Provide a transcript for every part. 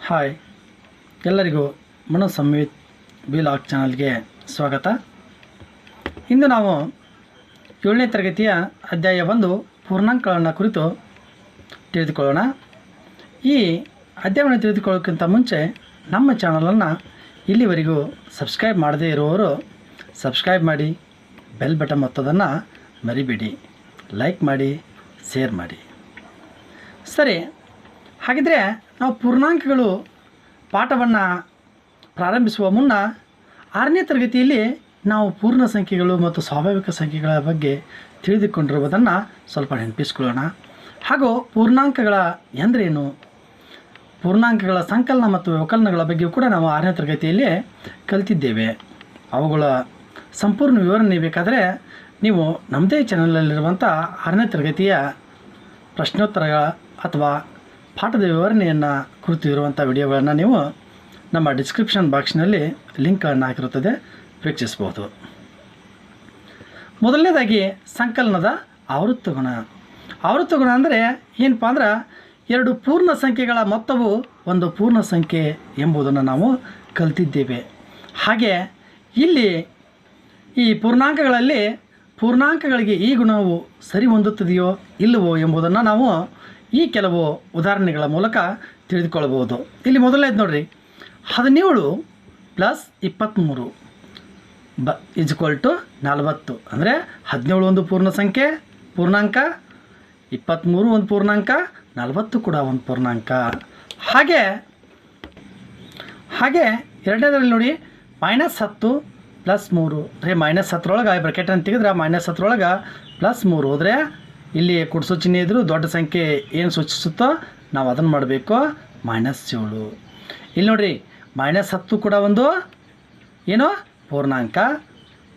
Hi ಎಲ್ಲರಿಗೂ ಮನೋಸಂವಿತ್ vlog ಚಾನಲ್ಗೆ ಸ್ವಾಗತ. ಇಂದು ನಾವು 7ನೇ ತರಗತಿಯ ಅಧ್ಯಾಯ 1 ಪೂರ್ಣಾಂಕಗಳನ್ನು ಕುರಿತು ತಿಳಿದುಕೊಳ್ಳೋಣ. ಈ ಅಧ್ಯಾಯವನ್ನು ತಿಳಿದುಕೊಳ್ಳೋಕ್ಕಿಂತ ಮುಂಚೆ ನಮ್ಮ ಚಾನಲನ್ನು ಇಲ್ಲಿವರೆಗೂ ಸಬ್ಸ್ಕ್ರೈಬ್ ಮಾಡದೇ ಇರುವವರು ಸಬ್ಸ್ಕ್ರೈಬ್ ಮಾಡಿ, ಬೆಲ್ ಬಟನ್ ಒತ್ತೋದನ್ನು ಮರಿಬೇಡಿ, ಲೈಕ್ ಮಾಡಿ, ಶೇರ್ ಮಾಡಿ. ಸರಿ, ಹಾಗಿದ್ರೆ ನಾವು ಪೂರ್ಣಾಂಕಗಳು ಪಾಠವನ್ನು ಪ್ರಾರಂಭಿಸುವ ಮುನ್ನ 6ನೇ ತರಗತಿಯಲ್ಲಿ ನಾವು ಪೂರ್ಣ ಸಂಖ್ಯೆಗಳು ಮತ್ತು ಸ್ವಾಭಾವಿಕ ಸಂಖ್ಯೆಗಳ ಬಗ್ಗೆ ತಿಳಿದುಕೊಂಡಿರುವುದನ್ನು ಸ್ವಲ್ಪ ನೆನಪಿಸ್ಕೊಳ್ಳೋಣ. ಹಾಗೂ ಪೂರ್ಣಾಂಕಗಳ ಎಂದರೇನು, ಪೂರ್ಣಾಂಕಗಳ ಸಂಕಲನ ಮತ್ತು ವ್ಯವಕಲನಗಳ ಬಗ್ಗೆಯೂ ಕೂಡ ನಾವು 6ನೇ ತರಗತಿಯಲ್ಲಿ ಕಲಿತಿದ್ದೇವೆ. ಅವುಗಳ ಸಂಪೂರ್ಣ ವಿವರಣೆ ಬೇಕಾದರೆ ನೀವು ನಮ್ಮದೇ ಚಾನಲಲ್ಲಿರುವಂಥ 6ನೇ ತರಗತಿಯ ಪ್ರಶ್ನೋತ್ತರಗಳ ಅಥವಾ ಪಾಠದ ವಿವರಣೆಯನ್ನು ಕುರಿತು ಇರುವಂಥ ವಿಡಿಯೋಗಳನ್ನು ನೀವು ನಮ್ಮ ಡಿಸ್ಕ್ರಿಪ್ಷನ್ ಬಾಕ್ಸ್ನಲ್ಲಿ ಲಿಂಕ್ಗಳನ್ನು ಹಾಕಿರುತ್ತದೆ, ವೀಕ್ಷಿಸಬಹುದು. ಮೊದಲನೇದಾಗಿ ಸಂಕಲನದ ಆವೃತ್ತಗುಣ. ಆವೃತ್ತಗುಣ ಅಂದರೆ ಏನಪ್ಪ ಅಂದ್ರೆ, ಎರಡು ಪೂರ್ಣ ಸಂಖ್ಯೆಗಳ ಮೊತ್ತವು ಒಂದು ಪೂರ್ಣ ಸಂಖ್ಯೆ ಎಂಬುದನ್ನು ನಾವು ಕಲಿತಿದ್ದೇವೆ. ಹಾಗೆ ಇಲ್ಲಿ ಈ ಪೂರ್ಣಾಂಕಗಳಿಗೆ ಈ ಗುಣವು ಸರಿ ಹೊಂದುತ್ತದೆಯೋ ಇಲ್ಲವೋ ಎಂಬುದನ್ನು ನಾವು ಈ ಕೆಲವು ಉದಾಹರಣೆಗಳ ಮೂಲಕ ತಿಳಿದುಕೊಳ್ಳಬಹುದು. ಇಲ್ಲಿ ಮೊದಲನೇದು ನೋಡಿರಿ, 17 + 23 = 40. ಅಂದರೆ 17 ಒಂದು ಪೂರ್ಣಾಂಕ, 23 ಒಂದು ಪೂರ್ಣಾಂಕ, 40 ಕೂಡ ಒಂದು ಪೂರ್ಣಾಂಕ. ಹಾಗೆ ಎರಡನೇದರಲ್ಲಿ ನೋಡಿ, -10 + 3 ಅಂದರೆ -10 ಬ್ರಾಕೆಟನ್ನು ತೆಗೆದ್ರೆ -10 +3 ಹೋದರೆ ಇಲ್ಲಿ ಕುಡಿಸೋ ಚಿಹ್ನೆ ಇದ್ದರೂ ದೊಡ್ಡ ಸಂಖ್ಯೆ ಏನು ಸೂಚಿಸುತ್ತೋ ನಾವು ಅದನ್ನು ಮಾಡಬೇಕು, -7. ಇಲ್ಲಿ ನೋಡಿರಿ, -10 ಕೂಡ ಒಂದು ಏನು ಪೂರ್ಣಾಂಕ,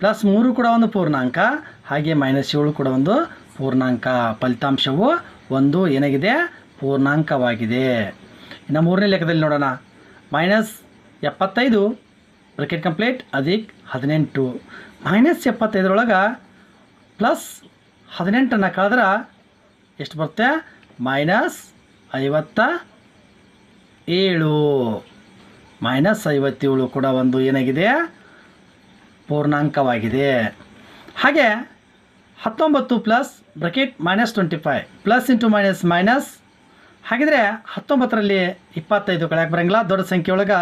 +3 ಕೂಡ ಒಂದು ಪೂರ್ಣಾಂಕ, ಹಾಗೆ -7 ಕೂಡ ಒಂದು ಪೂರ್ಣಾಂಕ. ಫಲಿತಾಂಶವು ಒಂದು ಏನಾಗಿದೆ, ಪೂರ್ಣಾಂಕವಾಗಿದೆ. ಇನ್ನು ಮೂರನೇ ಲೆಕ್ಕದಲ್ಲಿ ನೋಡೋಣ, -75 ಬ್ರಾಕೆಟ್ ಕಂಪ್ಲೀಟ್ +18. -75 +18 ಕಳೆದ್ರೆ ಎಷ್ಟು ಬರುತ್ತೆ, -57. -57 ಕೂಡ ಒಂದು ಏನಾಗಿದೆ, ಪೂರ್ಣಾಂಕವಾಗಿದೆ. ಹಾಗೆ 19 plus bracket -25 plus into minus. ಹಾಗಿದ್ರೆ 19ರಲ್ಲಿ 25 ಕಳೆಯಕ್ಕೆ ಬರೋಂಗಿಲ್ಲ, ದೊಡ್ಡ ಸಂಖ್ಯೆ ಒಳಗೆ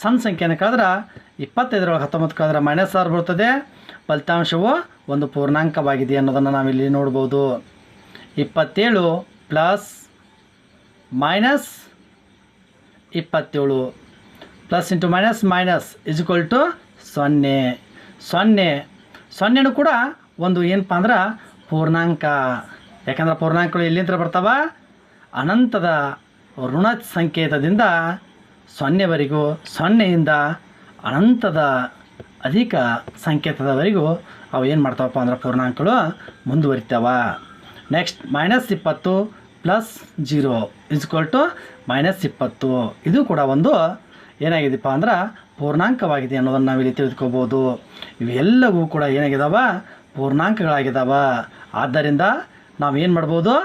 ಸಣ್ಣ ಸಂಖ್ಯೆಯನ್ನು ಕಳೆದ್ರೆ 25 19 ಕಳೆದ್ರೆ -6 ಬರ್ತದೆ. ಫಲಿತಾಂಶವು ಒಂದು ಪೂರ್ಣಾಂಕವಾಗಿದೆ ಅನ್ನೋದನ್ನು ನಾವಿಲ್ಲಿ ನೋಡ್ಬೋದು. 27 ಪ್ಲಸ್ -27 ಪ್ಲಸ್ ಇಂಟು ಮೈನಸ್ = 0. 0 ಕೂಡ ಒಂದು ಏನಪ್ಪ ಅಂದ್ರೆ ಪೂರ್ಣಾಂಕ. ಯಾಕಂದ್ರೆ ಪೂರ್ಣಾಂಕಗಳು ಎಲ್ಲಿಂದ ಬರ್ತಾವ, ಅನಂತದ ಋಣ ಸಂಕೇತದಿಂದ 0ವರೆಗೂ, 0ಯಿಂದ ಅನಂತದ ಅಧಿಕ ಸಂಕೇತದವರೆಗೂ ಅವು ಏನು ಮಾಡ್ತಾವಪ್ಪ ಅಂದ್ರೆ ಪೂರ್ಣಾಂಕಗಳು ಮುಂದುವರಿತಾವ. Next -20 plus 0 = -20. ಇದು ಕೂಡ ಒಂದು ಏನಾಗಿದೆಪ್ಪ ಅಂದ್ರೆ ಪೂರ್ಣಾಂಕವಾಗಿದೆ ಅನ್ನೋದನ್ನು ನಾವಿಲ್ಲಿ ತಿಳಿದುಕೋಬೋದು. ಇವೆಲ್ಲವೂ ಕೂಡ ಏನಾಗಿದ್ದಾವ, ಪೂರ್ಣಾಂಕಗಳಾಗಿದ್ದಾವ. ಆದ್ದರಿಂದ ನಾವೇನು ಮಾಡ್ಬೋದು,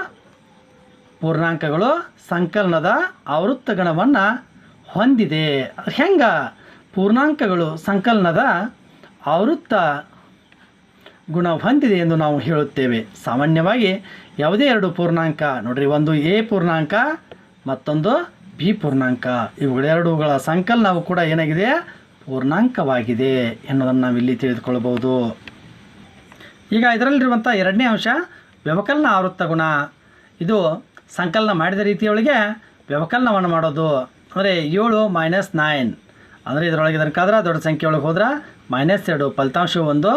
ಪೂರ್ಣಾಂಕಗಳು ಸಂಕಲನದ ಆವೃತ್ತಗಣವನ್ನು ಹೊಂದಿದೆ. ಹೆಂಗೆ ಪೂರ್ಣಾಂಕಗಳು ಸಂಕಲನದ ಆವೃತ್ತ ಗುಣ ಹೊಂದಿದೆ ಎಂದು ನಾವು ಹೇಳುತ್ತೇವೆ. ಸಾಮಾನ್ಯವಾಗಿ ಯಾವುದೇ ಎರಡು ಪೂರ್ಣಾಂಕ ನೋಡಿರಿ, ಒಂದು ಎ ಪೂರ್ಣಾಂಕ ಮತ್ತೊಂದು ಬಿ ಪೂರ್ಣಾಂಕ, ಇವುಗಳೆರಡುಗಳ ಸಂಕಲನವು ಕೂಡ ಏನಾಗಿದೆ, ಪೂರ್ಣಾಂಕವಾಗಿದೆ ಎನ್ನುವುದನ್ನು ನಾವಿಲ್ಲಿ ತಿಳಿದುಕೊಳ್ಳಬಹುದು. ಈಗ ಇದರಲ್ಲಿರುವಂಥ ಎರಡನೇ ಅಂಶ ವ್ಯವಕಲನ ಆವೃತ್ತ ಗುಣ. ಇದು ಸಂಕಲನ ಮಾಡಿದ ರೀತಿಯೊಳಗೆ ವ್ಯವಕಲನವನ್ನು ಮಾಡೋದು. ಅಂದರೆ 7 - 9 ಅಂದರೆ ಇದರೊಳಗೆ ಇದನ್ಕಾದ್ರೆ ದೊಡ್ಡ ಸಂಖ್ಯೆ ಒಳಗೆ ಹೋದ್ರೆ -2. ಫಲಿತಾಂಶವು ಒಂದು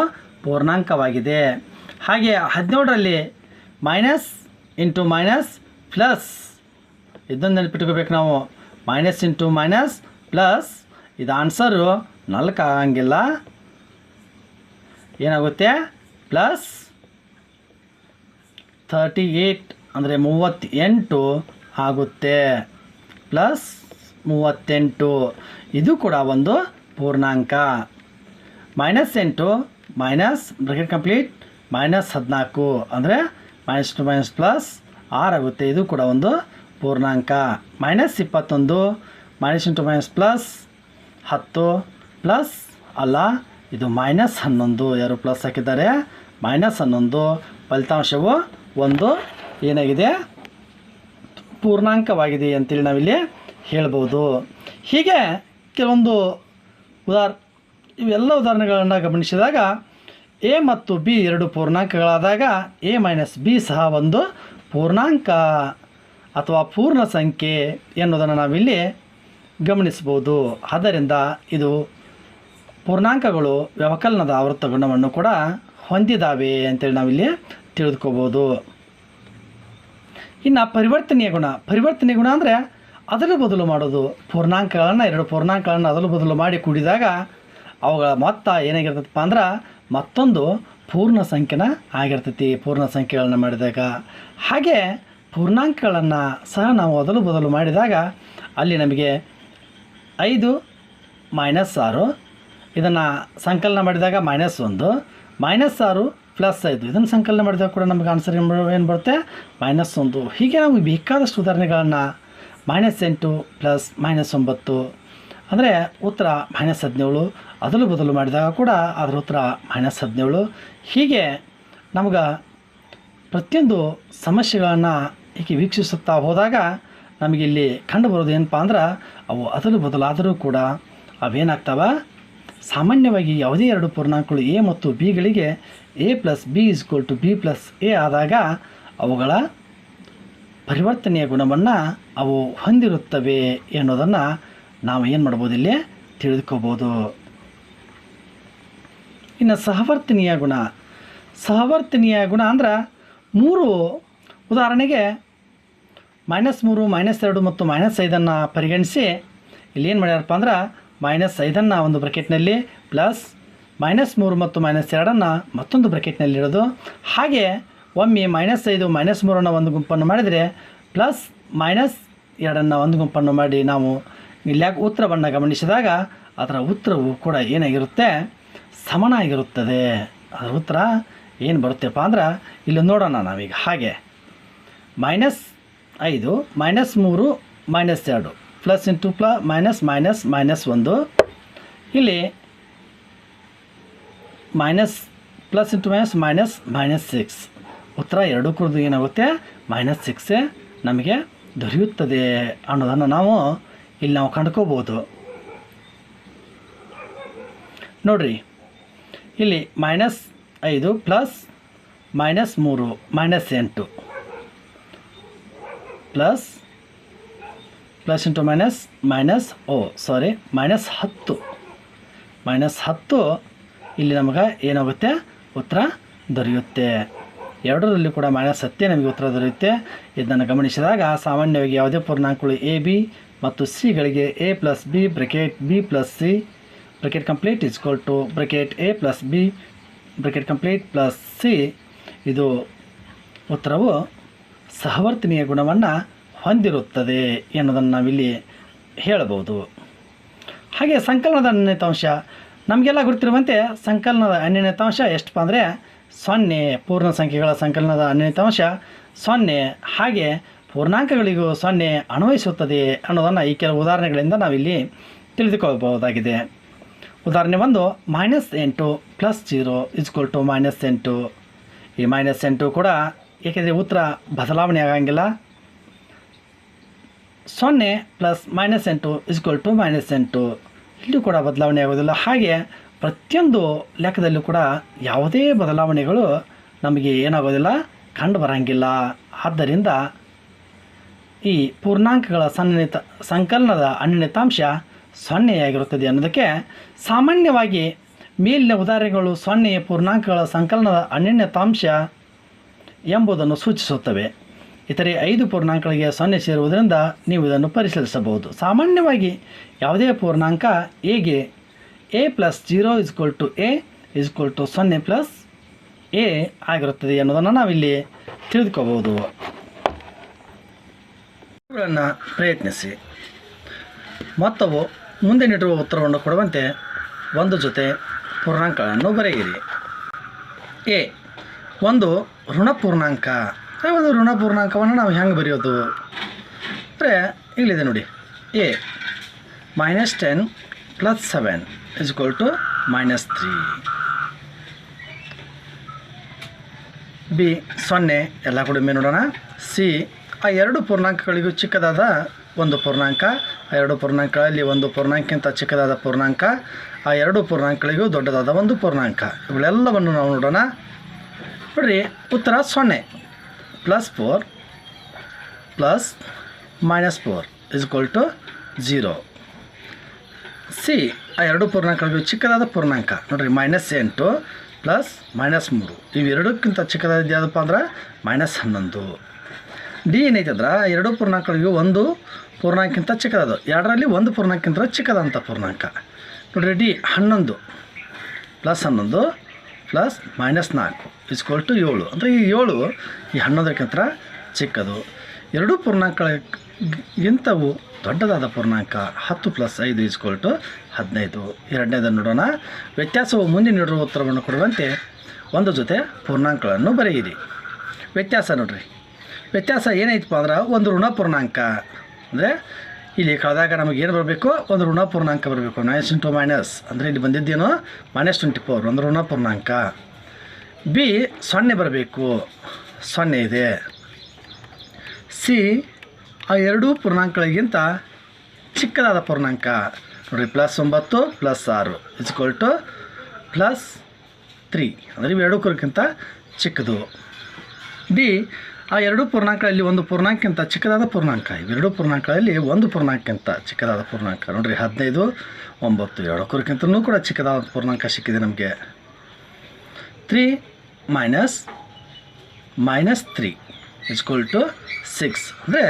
ಪೂರ್ಣಾಂಕವಾಗಿದೆ. ಹಾಗೆ 17ರಲ್ಲಿ ಮೈನಸ್ ಇಂಟು ಮೈನಸ್ ಪ್ಲಸ್, ಇದನ್ನು ನೆನಪಿಟ್ಕೋಬೇಕು ನಾವು, ಮೈನಸ್ ಇಂಟು ಮೈನಸ್ ಪ್ಲಸ್. ಇದು ಆನ್ಸರು 4 ಆಗಂಗಿಲ್ಲ, ಏನಾಗುತ್ತೆ +38 ಅಂದರೆ 38 ಆಗುತ್ತೆ, +38. ಇದು ಕೂಡ ಒಂದು ಪೂರ್ಣಾಂಕ. -8 ಮೈನಸ್ ಬ್ರಾಕೆಟ್ ಕಂಪ್ಲೀಟ್ -14 ಅಂದರೆ -2 + 6 ಆಗುತ್ತೆ. ಇದು ಕೂಡ ಒಂದು ಪೂರ್ಣಾಂಕ. -21 minus into minus plus 10 plus ಅಲ್ಲ ಇದು -11 ಯಾರು ಪ್ಲಸ್ ಹಾಕಿದ್ದಾರೆ -11 ಫಲಿತಾಂಶವು 1 ಏನಾಗಿದೆ ಪೂರ್ಣಾಂಕವಾಗಿದೆ ಅಂತೇಳಿ ನಾವಿಲ್ಲಿ ಹೇಳ್ಬೋದು. ಹೀಗೆ ಕೆಲವೊಂದು ಇವೆಲ್ಲ ಉದಾಹರಣೆಗಳನ್ನು ಗಮನಿಸಿದಾಗ ಎ ಮತ್ತು ಬಿ ಎರಡು ಪೂರ್ಣಾಂಕಗಳಾದಾಗ ಎ ಮೈನಸ್ ಬಿ ಸಹ ಒಂದು ಪೂರ್ಣಾಂಕ ಅಥವಾ ಪೂರ್ಣ ಸಂಖ್ಯೆ ಎನ್ನುವುದನ್ನು ನಾವಿಲ್ಲಿ ಗಮನಿಸ್ಬೋದು. ಆದ್ದರಿಂದ ಇದು ಪೂರ್ಣಾಂಕಗಳು ವ್ಯವಕಲನದ ಆವೃತ್ತ ಗುಣವನ್ನು ಕೂಡ ಹೊಂದಿದ್ದಾವೆ ಅಂತೇಳಿ ನಾವಿಲ್ಲಿ ತಿಳಿದುಕೋಬೋದು. ಇನ್ನು ಪರಿವರ್ತನೀಯ ಗುಣ ಅಂದರೆ ಅದಲು ಬದಲು ಮಾಡೋದು. ಎರಡು ಪೂರ್ಣಾಂಕಗಳನ್ನು ಅದಲು ಬದಲು ಮಾಡಿ ಕೂಡಿದಾಗ ಅವುಗಳ ಮೊತ್ತ ಏನಾಗಿರ್ತೈತಪ್ಪ ಅಂದ್ರೆ ಮತ್ತೊಂದು ಪೂರ್ಣ ಸಂಖ್ಯೆನ ಆಗಿರ್ತೈತಿ ಪೂರ್ಣ ಸಂಖ್ಯೆಗಳನ್ನು ಮಾಡಿದಾಗ. ಹಾಗೆ ಪೂರ್ಣಾಂಕಗಳನ್ನು ಸಹ ನಾವು ಅದಲು ಬದಲು ಮಾಡಿದಾಗ ಅಲ್ಲಿ ನಮಗೆ 5 -6 ಇದನ್ನು ಸಂಕಲನ ಮಾಡಿದಾಗ -1 -6 +5 ಇದನ್ನು ಸಂಕಲನ ಮಾಡಿದಾಗ ಕೂಡ ನಮಗೆ ಆನ್ಸರ್ ಏನು ಬರುತ್ತೆ -1. ಹೀಗೆ ನಮಗೆ ಬೇಕಾದಷ್ಟು ಉದಾಹರಣೆಗಳನ್ನು -8 + -9 ಅಂದರೆ ಉತ್ತರ -17 ಅದಲು ಬದಲು ಮಾಡಿದಾಗ ಕೂಡ ಅದರ ಉತ್ತರ -17. ಹೀಗೆ ನಮ್ಗೆ ಪ್ರತಿಯೊಂದು ಸಮಸ್ಯೆಗಳನ್ನು ಹೀಗೆ ವೀಕ್ಷಿಸುತ್ತಾ ಹೋದಾಗ ನಮಗಿಲ್ಲಿ ಕಂಡು ಬರೋದು ಏನಪ್ಪ ಅಂದ್ರೆ ಅವು ಅದಲು ಬದಲಾದರೂ ಕೂಡ ಅವೇನಾಗ್ತವೆ ಸಾಮಾನ್ಯವಾಗಿ ಯಾವುದೇ ಎರಡು ಪೂರ್ಣಾಂಕಗಳು ಎ ಮತ್ತು ಬಿಗಳಿಗೆ a + b = b + a ಆದಾಗ ಅವುಗಳ ಪರಿವರ್ತನೆಯ ಗುಣವನ್ನು ಅವು ಹೊಂದಿರುತ್ತವೆ ಎನ್ನುವುದನ್ನು ನಾವು ಏನು ಮಾಡ್ಬೋದು ಇಲ್ಲಿ ತಿಳಿದುಕೋಬೋದು. ಇನ್ನು ಸಹವರ್ತನೀಯ ಗುಣ ಅಂದ್ರೆ 3 ಉದಾಹರಣೆಗೆ -3 -2 ಮತ್ತು -5 ಪರಿಗಣಿಸಿ ಇಲ್ಲಿ ಏನು ಮಾಡ್ಯಾರಪ್ಪ ಅಂದ್ರೆ -5 ಒಂದು ಬ್ರಕೆಟ್ನಲ್ಲಿ ಪ್ಲಸ್ -3 ಮತ್ತು -2 ಮತ್ತೊಂದು ಬ್ರಕೆಟ್ನಲ್ಲಿ ಇಡೋದು. ಹಾಗೆ ಒಮ್ಮೆ -5 -3 ಒಂದು ಗುಂಪನ್ನು ಮಾಡಿದರೆ ಪ್ಲಸ್ -2 ಒಂದು ಗುಂಪನ್ನು ಮಾಡಿ ನಾವು ಇಲ್ಲಿ ಉತ್ತರವನ್ನು ಗಮನಿಸಿದಾಗ ಅದರ ಉತ್ತರವು ಕೂಡ ಏನಾಗಿರುತ್ತೆ ಸಮನಾಗಿರುತ್ತದೆ. ಅದರ ಉತ್ತರ ಏನು ಬರುತ್ತೆಪ್ಪ ಅಂದ್ರೆ ಇಲ್ಲಿ ನೋಡೋಣ ನಾವೀಗ. ಹಾಗೆ -5 -3 -2 ಪ್ಲಸ್ ಇಂಟು -1 ಇಲ್ಲಿ ಪ್ಲಸ್ ಇಂಟು -6 ಉತ್ತರ ಎರಡೂ ಕುರಿದು ಏನಾಗುತ್ತೆ -6 ನಮಗೆ ದೊರೆಯುತ್ತದೆ ಅನ್ನೋದನ್ನು ನಾವು ಇಲ್ಲಿ ಕಂಡುಕೋಬೋದು. ನೋಡಿರಿ ಇಲ್ಲಿ -5 ಪ್ಲಸ್ -3 -8 ಪ್ಲಸ್ ಇಂಟು -10 ಇಲ್ಲಿ ನಮಗೆ ಏನಾಗುತ್ತೆ ಉತ್ತರ ದೊರೆಯುತ್ತೆ. ಎರಡರಲ್ಲಿ ಕೂಡ -10 ನಮಗೆ ಉತ್ತರ ದೊರೆಯುತ್ತೆ. ಇದನ್ನು ಗಮನಿಸಿದಾಗ ಸಾಮಾನ್ಯವಾಗಿ ಯಾವುದೇ ಪೂರ್ಣಾಂಕಗಳು ಎ ಬಿ ಮತ್ತು ಸಿಗಳಿಗೆ a + b bracket b + c bracket complete = bracket a + b bracket complete + c ಇದು ಉತ್ತರವು ಸಹವರ್ತನೀಯ ಗುಣವನ್ನು ಹೊಂದಿರುತ್ತದೆ ಎನ್ನುವುದನ್ನು ನಾವಿಲ್ಲಿ ಹೇಳಬಹುದು. ಹಾಗೆ ಸಂಕಲನದ ಅನ್ಯತಾಂಶ ನಮಗೆಲ್ಲ ಗೊತ್ತಿರುವಂತೆ ಸಂಕಲನದ ಅನ್ಯತಾಂಶ ಎಷ್ಟಪ್ಪ ಅಂದರೆ 0. ಪೂರ್ಣ ಸಂಖ್ಯೆಗಳ ಸಂಕಲನದ ಅನ್ಯತಾಂಶ 0. ಹಾಗೆ ಪೂರ್ಣಾಂಕಗಳಿಗೂ 0 ಅನ್ವಯಿಸುತ್ತದೆ ಅನ್ನೋದನ್ನು ಈ ಕೆಲವು ಉದಾಹರಣೆಗಳಿಂದ ನಾವಿಲ್ಲಿ ತಿಳಿದುಕೊಳ್ಳಬಹುದಾಗಿದೆ. ಉದಾಹರಣೆ 1 -8 + 0 = -8. ಈ -8 ಕೂಡ ಏಕೆಂದರೆ ಉತ್ತರ ಬದಲಾವಣೆ ಆಗಂಗಿಲ್ಲ. 0 + -8 = -8 ಇಲ್ಲೂ ಕೂಡ ಬದಲಾವಣೆ ಆಗೋದಿಲ್ಲ. ಹಾಗೆ ಪ್ರತಿಯೊಂದು ಲೆಕ್ಕದಲ್ಲೂ ಕೂಡ ಯಾವುದೇ ಬದಲಾವಣೆಗಳು ನಮಗೆ ಏನಾಗೋದಿಲ್ಲ ಕಂಡು ಬರೋಂಗಿಲ್ಲ. ಆದ್ದರಿಂದ ಈ ಪೂರ್ಣಾಂಕಗಳ ಸಂಕಲನದ ಅನ್ಯತಾಂಶ 0 ಆಗಿರುತ್ತದೆ ಅನ್ನೋದಕ್ಕೆ ಸಾಮಾನ್ಯವಾಗಿ ಮೇಲಿನ ಉದಾಹರಣೆಗಳು 0 ಪೂರ್ಣಾಂಕಗಳ ಸಂಕಲನದ ಅನ್ಯತಾಂಶ ಎಂಬುದನ್ನು ಸೂಚಿಸುತ್ತವೆ. ಇತರೆ 5 ಪೂರ್ಣಾಂಕಗಳಿಗೆ 0 ಸೇರುವುದರಿಂದ ನೀವು ಇದನ್ನು ಪರಿಶೀಲಿಸಬಹುದು. ಸಾಮಾನ್ಯವಾಗಿ ಯಾವುದೇ ಪೂರ್ಣಾಂಕ ಎಗೆ a + 0 = a = 0 + a ಆಗಿರುತ್ತದೆ ಅನ್ನೋದನ್ನು ನಾವಿಲ್ಲಿ ತಿಳಿದುಕೋಬಹುದು. ಇವುಗಳನ್ನು ಪ್ರಯತ್ನಿಸಿ. ಮೊತ್ತವು ಮುಂದೆ ನೀಡುವ ಉತ್ತರವನ್ನು ಕೊಡುವಂತೆ ಒಂದು ಜೊತೆ ಪೂರ್ಣಾಂಕಗಳನ್ನು ಬರೆಯಿರಿ. ಎ ಒಂದು ಋಣಪೂರ್ಣಾಂಕ. ಒಂದು ಋಣಪೂರ್ಣಾಂಕವನ್ನು ನಾವು ಹೆಂಗೆ ಬರೆಯೋದು ಅಂದರೆ ಇಲ್ಲಿದೆ ನೋಡಿ. ಎ -10 + 7 = -3. ಬಿ 0 ಎಲ್ಲ ಕೂಡ ನೋಡೋಣ. ಸಿ ಆ ಎರಡು ಪೂರ್ಣಾಂಕಗಳಿಗೂ ಚಿಕ್ಕದಾದ ಒಂದು ಪೂರ್ಣಾಂಕ, ಆ ಎರಡು ಪೂರ್ಣಾಂಕಗಳಲ್ಲಿ ಒಂದು ಪೂರ್ಣಾಂಕಕ್ಕಿಂತ ಚಿಕ್ಕದಾದ ಪೂರ್ಣಾಂಕ, ಆ ಎರಡು ಪೂರ್ಣಾಂಕಗಳಿಗೂ ದೊಡ್ಡದಾದ ಒಂದು ಪೂರ್ಣಾಂಕ. ಇವುಗಳೆಲ್ಲವನ್ನು ನಾವು ನೋಡೋಣ. ನೋಡಿರಿ, ಉತ್ತರ 0 +4 + -4 = 0. ಸಿ ಆ ಎರಡು ಪೂರ್ಣಾಂಕಗಳಿಗೂ ಚಿಕ್ಕದಾದ ಪೂರ್ಣಾಂಕ ನೋಡಿರಿ, -8 + -3 ಇವೆರಡಕ್ಕಿಂತ ಚಿಕ್ಕದಾದ ಯಾವುದಪ್ಪ ಅಂದ್ರೆ -11. ಡಿ ಏನೈತೆ ಅಂದ್ರೆ ಎರಡು ಪೂರ್ಣಾಂಕಗಳಿಗೂ ಒಂದು ಪೂರ್ಣಾಂಕಕ್ಕಿಂತ ಚಿಕ್ಕದಾದ, ಎರಡರಲ್ಲಿ ಒಂದು ಪೂರ್ಣಾಂಕಕ್ಕಿಂತ ಚಿಕ್ಕದಂಥ ಪೂರ್ಣಾಂಕ. ನೋಡಿರಿ, ಡಿ 11 + 11 + -4 = 7. ಅಂದರೆ ಈ 7 ಈ 11ಕ್ಕಿಂತ ಚಿಕ್ಕದು. ಎರಡೂ ಪೂರ್ಣಾಂಕಗಳಿಗಿಂತವು ದೊಡ್ಡದಾದ ಪೂರ್ಣಾಂಕ 10 + 5 = 15. ಎರಡನೇದನ್ನು ನೋಡೋಣ. ವ್ಯತ್ಯಾಸವು ಮುಂದೆ ನೀಡಿರುವ ಉತ್ತರವನ್ನು ಕೊಡುವಂತೆ ಒಂದು ಜೊತೆ ಪೂರ್ಣಾಂಕಗಳನ್ನು ಬರೆಯಿರಿ. ವ್ಯತ್ಯಾಸ ನೋಡಿರಿ, ವ್ಯತ್ಯಾಸ ಏನೈತಪ್ಪ ಅಂದ್ರೆ ಒಂದು ಋಣ ಪೂರ್ಣಾಂಕ. ಅಂದರೆ ಇಲ್ಲಿ ಕಳೆದಾಗ ನಮಗೆ ಏನು ಬರಬೇಕು, ಒಂದು ಋಣ ಪೂರ್ಣಾಂಕ ಬರಬೇಕು. -*- ಅಂದರೆ ಇಲ್ಲಿ ಬಂದಿದ್ದೇನೋ -24 ಒಂದು ಋಣ ಪೂರ್ಣಾಂಕ. ಬಿ 0 ಬರಬೇಕು, 0 ಇದೆ. ಸಿ ಆ ಎರಡೂ ಪೂರ್ಣಾಂಕಗಳಿಗಿಂತ ಚಿಕ್ಕದಾದ ಪೂರ್ಣಾಂಕ ನೋಡಿ, +9 + 6 = +3 ಅಂದರೆ ಇವೆರಡಕ್ಕಿಂತ ಚಿಕ್ಕದು. ಡಿ ಆ ಎರಡೂ ಪೂರ್ಣಾಂಕಗಳಲ್ಲಿ ಒಂದು ಪೂರ್ಣಾಂಕಕ್ಕಿಂತ ಚಿಕ್ಕದಾದ ಪೂರ್ಣಾಂಕ. ಇವೆರಡೂ ಪೂರ್ಣಾಂಕಗಳಲ್ಲಿ ಒಂದು ಪೂರ್ಣಾಂಕಕ್ಕಿಂತ ಚಿಕ್ಕದಾದ ಪೂರ್ಣಾಂಕ ನೋಡಿರಿ, 15 9 ಎರಡಕ್ಕಿಂತಲೂ ಕೂಡ ಚಿಕ್ಕದಾದ ಪೂರ್ಣಾಂಕ ಸಿಕ್ಕಿದೆ ನಮಗೆ. 3 - -3 = 6 ಅಂದರೆ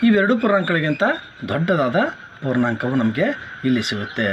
ಇವೆರಡು ಪೂರ್ಣಾಂಕಗಳಿಗಿಂತ ದೊಡ್ಡದಾದ ಪೂರ್ಣಾಂಕವು ನಮಗೆ ಇಲ್ಲಿ ಸಿಗುತ್ತೆ.